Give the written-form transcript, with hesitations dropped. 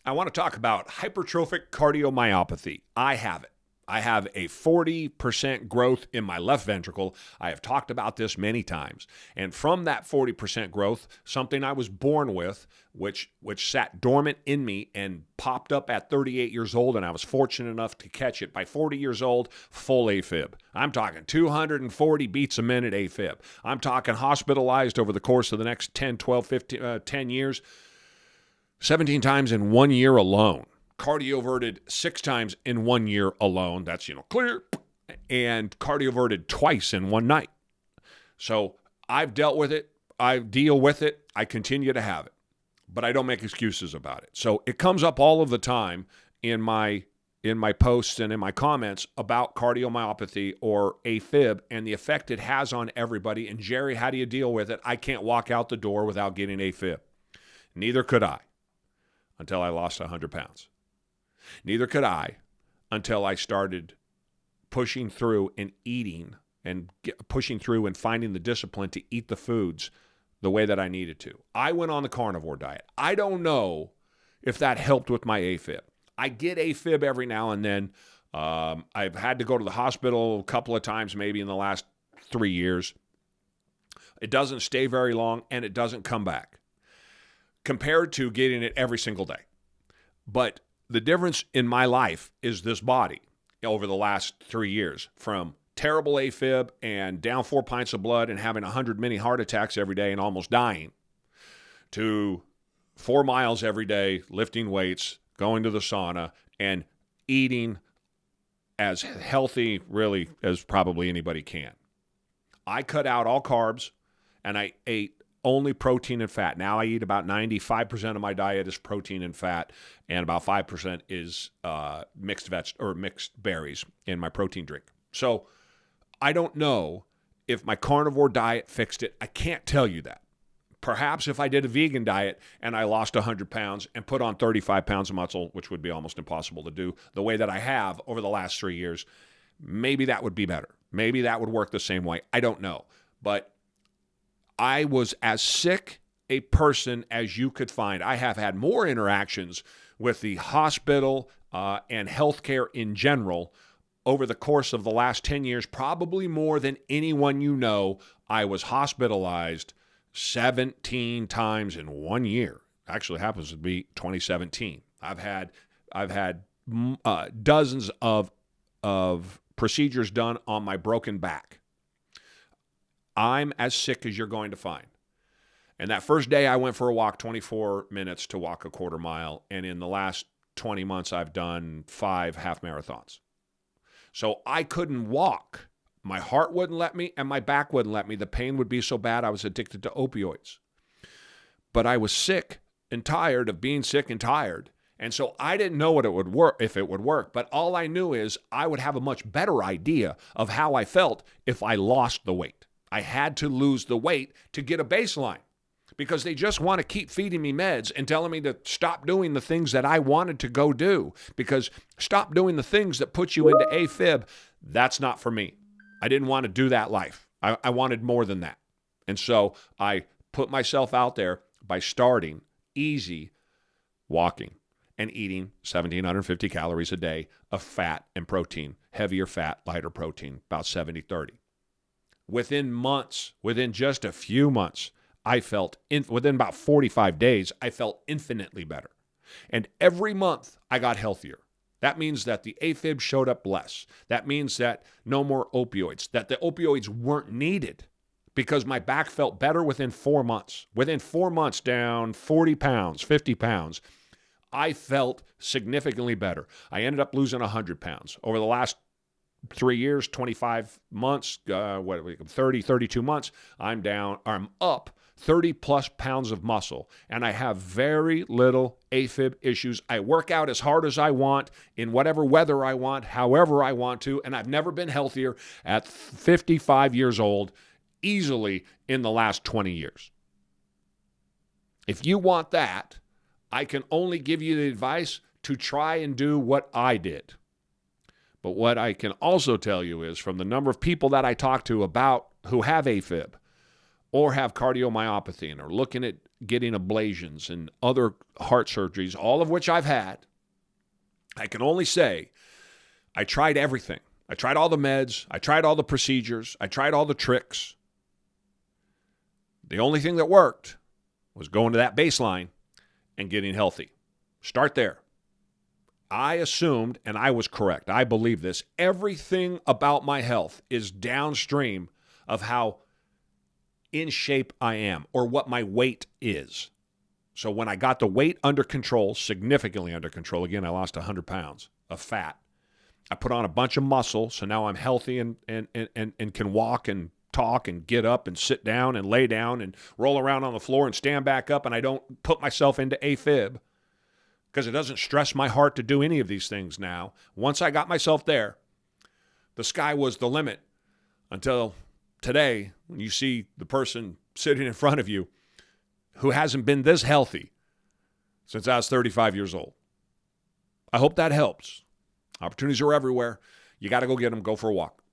I want to talk about hypertrophic cardiomyopathy. I have it. I have a 40% growth in my left ventricle. I have talked about this many times. And from that 40% growth, something I was born with, which sat dormant in me and popped up at 38 years old, and I was fortunate enough to catch it. By 40 years old, full AFib. I'm talking 240 beats a minute AFib. I'm talking hospitalized over the course of the next 10, 12, 15, 10 years, 17 times in 1 year alone. Cardioverted 6 times in 1 year alone. That's, clear. And cardioverted twice in one night. So I've dealt with it. I deal with it. I continue to have it. But I don't make excuses about it. So it comes up all of the time in my posts and in my comments about cardiomyopathy or AFib and the effect it has on everybody. And Jerry, how do you deal with it? I can't walk out the door without getting AFib. Neither could I until I lost 100 pounds. Neither could I until I started pushing through and eating and pushing through and finding the discipline to eat the foods the way that I needed to. I went on the carnivore diet. I don't know if that helped with my AFib. I get AFib every now and then. I've had to go to the hospital a couple of times maybe in the last 3 years. It doesn't stay very long and it doesn't come back compared to getting it every single day. But the difference in my life is this body over the last 3 years, from terrible AFib and down 4 pints of blood and having 100 mini heart attacks every day and almost dying, to 4 miles every day, lifting weights, going to the sauna, and eating as healthy, really, as probably anybody can. I cut out all carbs, and I ate only protein and fat. Now I eat about 95% of my diet is protein and fat, and about 5% is mixed berries in my protein drink. So I don't know if my carnivore diet fixed it. I can't tell you that. Perhaps if I did a vegan diet and I lost 100 pounds and put on 35 pounds of muscle, which would be almost impossible to do the way that I have over the last 3 years, maybe that would be better. Maybe that would work the same way. I don't know. But I was as sick a person as you could find. I have had more interactions with the hospital and healthcare in general over the course of the last 10 years, probably more than anyone you know. I was hospitalized 17 times in 1 year. Actually happens to be 2017. I've had dozens of procedures done on my broken back. I'm as sick as you're going to find. And that first day I went for a walk, 24 minutes to walk a quarter mile. And in the last 20 months, I've done 5 half marathons. So I couldn't walk. My heart wouldn't let me and my back wouldn't let me. The pain would be so bad I was addicted to opioids. But I was sick and tired of being sick and tired. And so I didn't know if it would work. But all I knew is I would have a much better idea of how I felt if I lost the weight. I had to lose the weight to get a baseline because they just want to keep feeding me meds and telling me to stop doing the things that I wanted to go do, because stop doing the things that put you into AFib. That's not for me. I didn't want to do that life. I wanted more than that. And so I put myself out there by starting easy, walking and eating 1,750 calories a day of fat and protein, heavier fat, lighter protein, about 70-30. Within months, within just a few months, within about 45 days, I felt infinitely better. And every month I got healthier. That means that the AFib showed up less. That means that no more opioids, that the opioids weren't needed because my back felt better within 4 months. Within 4 months, down 40 pounds, 50 pounds, I felt significantly better. I ended up losing 100 pounds. Over the last 3 years, 25 months, 32 months, I'm up 30 plus pounds of muscle, and I have very little AFib issues. I work out as hard as I want, in whatever weather I want, however I want to, and I've never been healthier at 55 years old, easily in the last 20 years. If you want that, I can only give you the advice to try and do what I did. But what I can also tell you is, from the number of people that I talk to about who have AFib or have cardiomyopathy and are looking getting ablations and other heart surgeries, all of which I've had, I can only say I tried everything. I tried all the meds. I tried all the procedures. I tried all the tricks. The only thing that worked was going to that baseline and getting healthy. Start there. I assumed, and I was correct, I believe this, everything about my health is downstream of how in shape I am or what my weight is. So when I got the weight under control, significantly under control, again, I lost 100 pounds of fat. I put on a bunch of muscle, so now I'm healthy and can walk and talk and get up and sit down and lay down and roll around on the floor and stand back up, and I don't put myself into AFib because it doesn't stress my heart to do any of these things now. Once I got myself there, the sky was the limit until today when you see the person sitting in front of you who hasn't been this healthy since I was 35 years old. I hope that helps. Opportunities are everywhere. You got to go get them. Go for a walk.